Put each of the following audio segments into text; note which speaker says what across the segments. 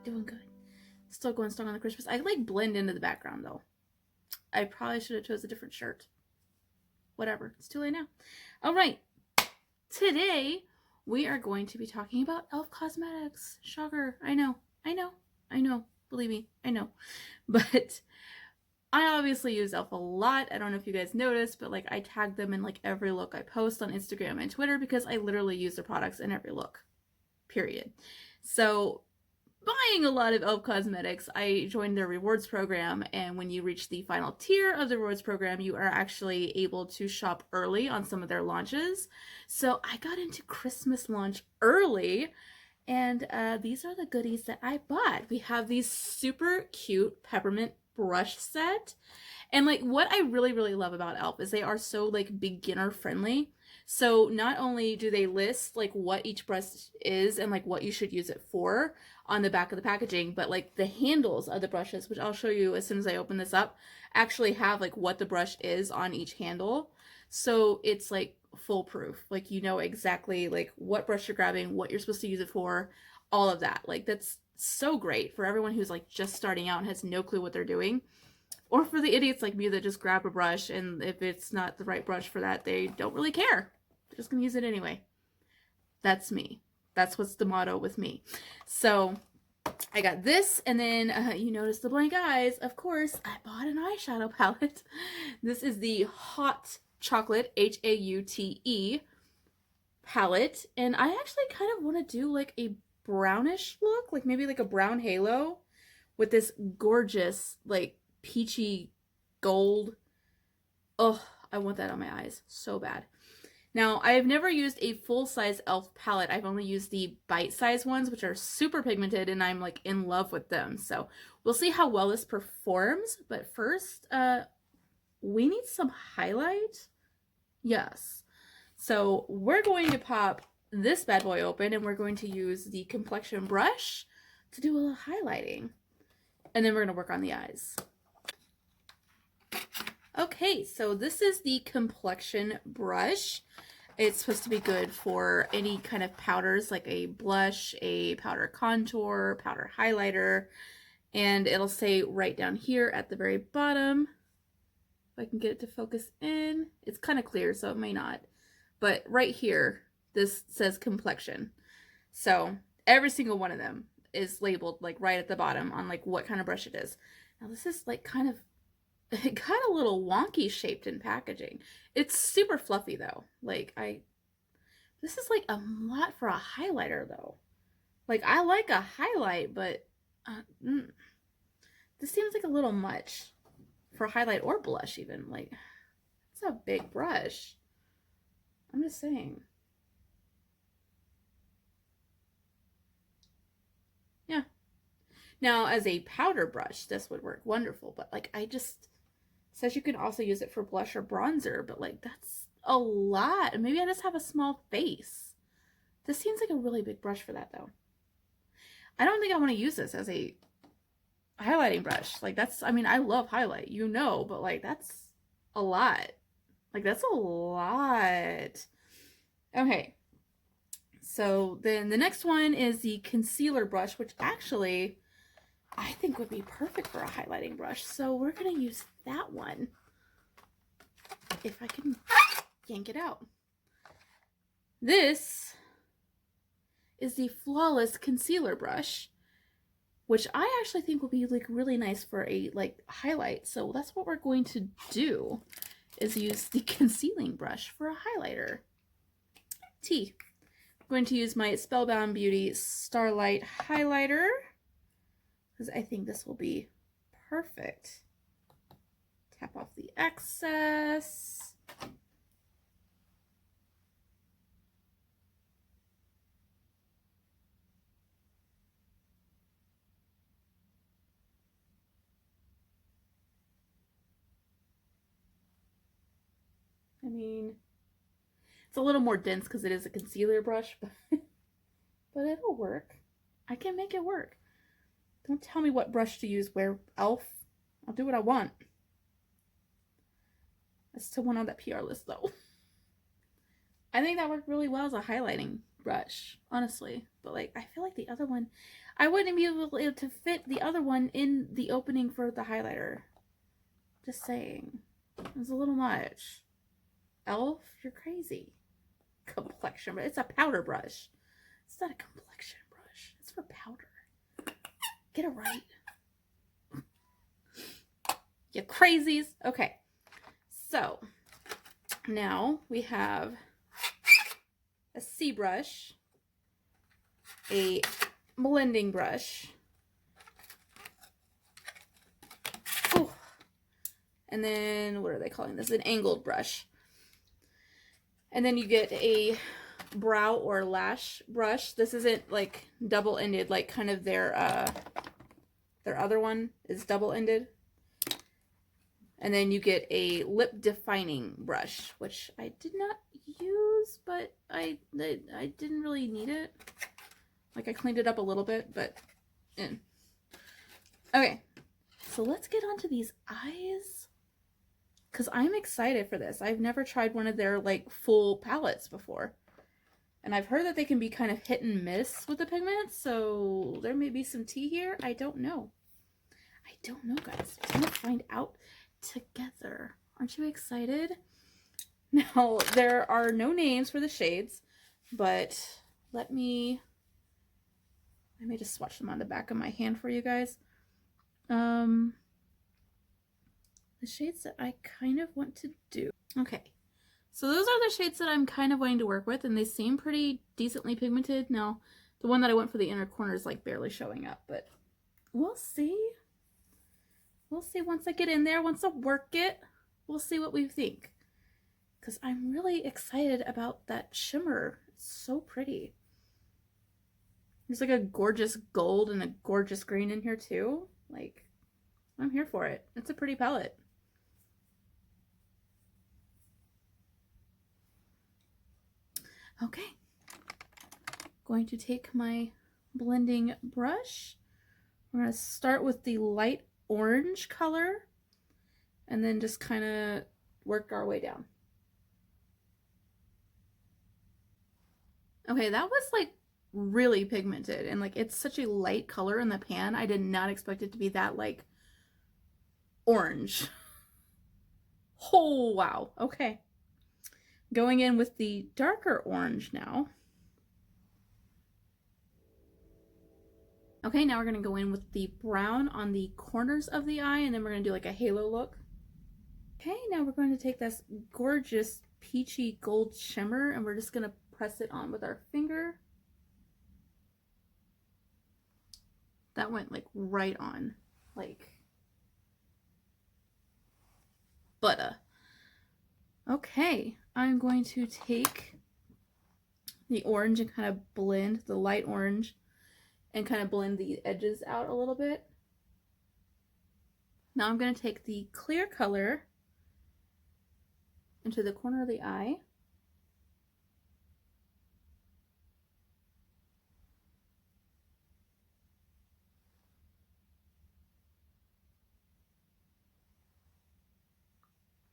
Speaker 1: Doing good. Still going strong on the Christmas. I like blend into the background though. I probably should have chose a different shirt. Whatever. It's too late now. All right. Today we are going to be talking about e.l.f. cosmetics. Shocker. I know. Believe me, I know. But I obviously use e.l.f. a lot. I don't know if you guys noticed, but like I tag them in like every look I post on Instagram and Twitter because I literally use their products in every look. Period. So buying a lot of e.l.f. cosmetics, I joined their rewards program, and when you reach the final tier of the rewards program, you are actually able to shop early on some of their launches. So I got into Christmas launch early, and these are the goodies that I bought. We have these super cute peppermint brush set, and like what I really love about e.l.f. is they are so like beginner friendly. So not only do they list like what each brush is and like what you should use it for on the back of the packaging, but like the handles of the brushes, which I'll show you as soon as I open this up, actually have like what the brush is on each handle. So it's like foolproof. Like you know exactly like what brush you're grabbing, what you're supposed to use it for, all of that. Like that's so great for everyone who's like just starting out and has no clue what they're doing. Or for the idiots like me that just grab a brush, and if it's not the right brush for that, they don't really care. They're just gonna use it anyway. That's me. That's what's the motto with me. So I got this, and then you notice the blank eyes. Of course, I bought an eyeshadow palette. This is the Hot Chocolate, Haute palette, and I actually kind of want to do like a brownish look, like maybe like a brown halo with this gorgeous like peachy gold. Oh, I want that on my eyes so bad. Now, I have never used a full-size e.l.f. palette. I've only used the bite-size ones, which are super pigmented, and I'm like in love with them. So we'll see how well this performs. But first, we need some highlight. Yes. So we're going to pop this bad boy open, and we're going to use the complexion brush to do a little highlighting. And then we're going to work on the eyes. Okay, so this is the complexion brush. It's supposed to be good for any kind of powders, like a blush, a powder contour, powder highlighter, and it'll say right down here at the very bottom, if I can get it to focus in. It's kind of clear, so it may not, but right here, this says complexion. So every single one of them is labeled like right at the bottom on like what kind of brush it is. Now this is like kind of, it got a little wonky shaped in packaging. It's super fluffy though. Like this is like a lot for a highlighter though. Like I like a highlight, but this seems like a little much for a highlight or blush even. Like it's a big brush. I'm just saying. Yeah. Now as a powder brush, this would work wonderful, but like says you can also use it for blush or bronzer, but like that's a lot. Maybe I just have a small face. This seems like a really big brush for that though. I don't think I want to use this as a highlighting brush. Like that's, I mean, I love highlight, you know, but like that's a lot. Like that's a lot. Okay. So then the next one is the concealer brush, which actually I think would be perfect for a highlighting brush. So we're going to use that one. If I can yank it out. This is the Flawless Concealer Brush, which I actually think will be like really nice for a like highlight. So that's what we're going to do, is use the concealing brush for a highlighter. I'm going to use my Spellbound Beauty Starlight highlighter, because I think this will be perfect. Tap off the excess. I mean, it's a little more dense because it is a concealer brush, but it'll work. I can make it work. Don't tell me what brush to use where, e.l.f. I'll do what I want. I still want on that PR list though. I think that worked really well as a highlighting brush, honestly. But like, I feel like the other one, I wouldn't be able to fit the other one in the opening for the highlighter. Just saying. It was a little much. Elf, you're crazy. Complexion, but it's a powder brush. It's not a complexion brush. It's for powder. Get it right. You crazies. Okay. So, now we have a C brush, a blending brush, oh, and then what are they calling this? An angled brush. And then you get a brow or lash brush. This isn't like double-ended, like kind of their other one is double-ended. And then you get a lip defining brush, which I did not use, but I didn't really need it. Like, I cleaned it up a little bit, but okay, so let's get onto these eyes, because I'm excited for this. I've never tried one of their like full palettes before, and I've heard that they can be kind of hit and miss with the pigments, so there may be some tea here. I don't know, guys. We're gonna find out together. Aren't you excited? Now, there are no names for the shades, but I may just swatch them on the back of my hand for you guys. The shades that I kind of want to do. Okay, so those are the shades that I'm kind of wanting to work with, and they seem pretty decently pigmented. Now, the one that I went for the inner corner is like barely showing up, but we'll see. We'll see once I get in there, once I work it, we'll see what we think. Because I'm really excited about that shimmer. It's so pretty. There's like a gorgeous gold and a gorgeous green in here too. Like, I'm here for it. It's a pretty palette. Okay. Going to take my blending brush. We're going to start with the light orange color and then just kind of work our way down. Okay, that was like really pigmented, and like it's such a light color in the pan. I did not expect it to be that like orange. Oh wow. Okay, going in with the darker orange now. Okay, now we're going to go in with the brown on the corners of the eye, and then we're going to do like a halo look. Okay, now we're going to take this gorgeous peachy gold shimmer, and we're just going to press it on with our finger. That went like right on, like butter. Okay, I'm going to take the orange and kind of blend the light orange and kind of blend the edges out a little bit. Now I'm going to take the clear color into the corner of the eye.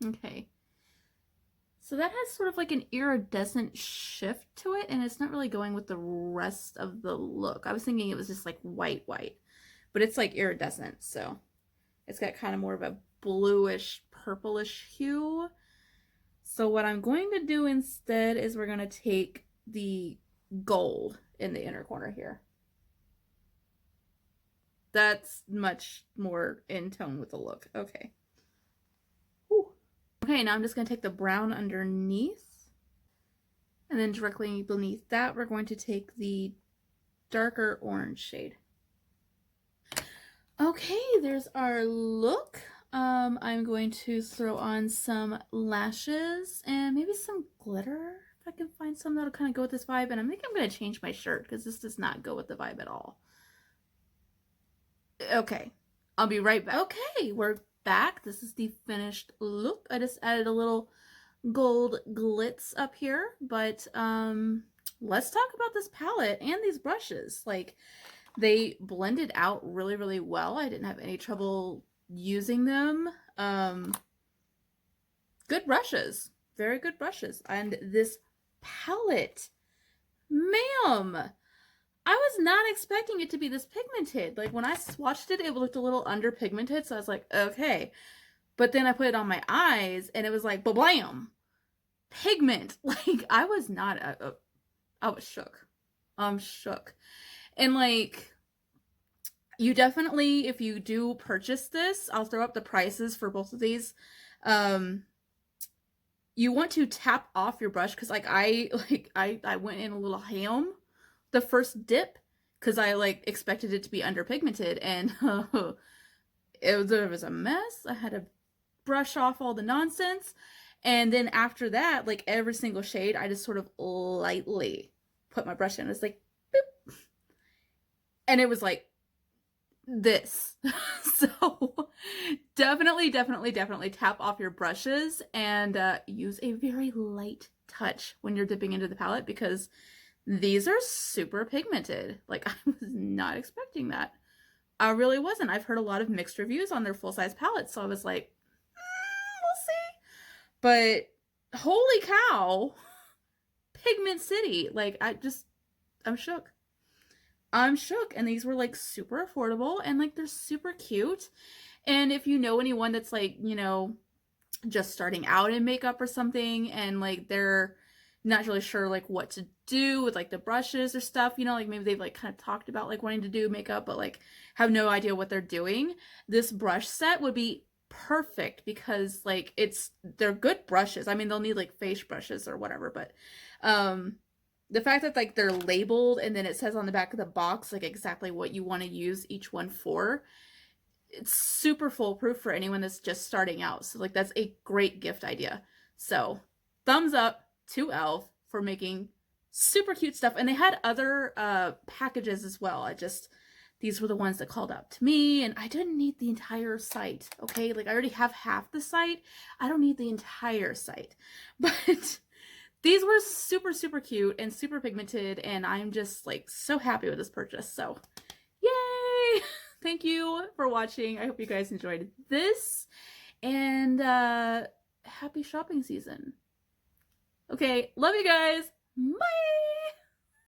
Speaker 1: Okay. So that has sort of like an iridescent shift to it, and it's not really going with the rest of the look. I was thinking it was just like white, but it's like iridescent, so it's got kind of more of a bluish, purplish hue. So what I'm going to do instead is we're going to take the gold in the inner corner here. That's much more in tone with the look. Okay. Whew. Okay, now I'm just going to take the brown underneath, and then directly beneath that we're going to take the darker orange shade. Okay, there's our look. I'm going to throw on some lashes and maybe some glitter if I can find some that'll kind of go with this vibe. And I think I'm going to change my shirt because this does not go with the vibe at all. Okay, I'll be right back. Okay, we're back. This is the finished look. I just added a little gold glitz up here, but let's talk about this palette and these brushes. Like, they blended out really, really well. I didn't have any trouble using them. Good brushes, very good brushes. And this palette, ma'am, I was not expecting it to be this pigmented. Like when I swatched it, it looked a little underpigmented. So I was like, okay. But then I put it on my eyes and it was like, blam, pigment. Like I was not, I was shook. I'm shook. And like, you definitely, if you do purchase this, I'll throw up the prices for both of these. You want to tap off your brush because I went in a little ham the first dip because I like expected it to be underpigmented and it was a mess. I had to brush off all the nonsense, and then after that, like every single shade, I just sort of lightly put my brush in. It's like boop, and it was like this. So definitely tap off your brushes and use a very light touch when you're dipping into the palette because these are super pigmented. Like I was not expecting that. I really wasn't. I've heard a lot of mixed reviews on their full-size palettes, so I was like, we'll see. But holy cow, Pigment City. Like I'm shook. I'm shook. And these were like super affordable and like they're super cute. And if you know anyone that's like, you know, just starting out in makeup or something and like they're not really sure like what to do with like the brushes or stuff, you know, like maybe they've like kind of talked about like wanting to do makeup but like have no idea what they're doing, this brush set would be perfect because like they're good brushes. I mean, they'll need like face brushes or whatever, but the fact that like they're labeled and then it says on the back of the box like exactly what you want to use each one for, it's super foolproof for anyone that's just starting out. So like that's a great gift idea. So thumbs up to e.l.f. for making super cute stuff. And they had other packages as well. These were the ones that called out to me, and I didn't need the entire site, okay? Like I already have half the site. I don't need the entire site. But these were super cute and super pigmented, and I'm just like so happy with this purchase. So yay! Thank you for watching. I hope you guys enjoyed this, and happy shopping season. Okay, love you guys. Bye!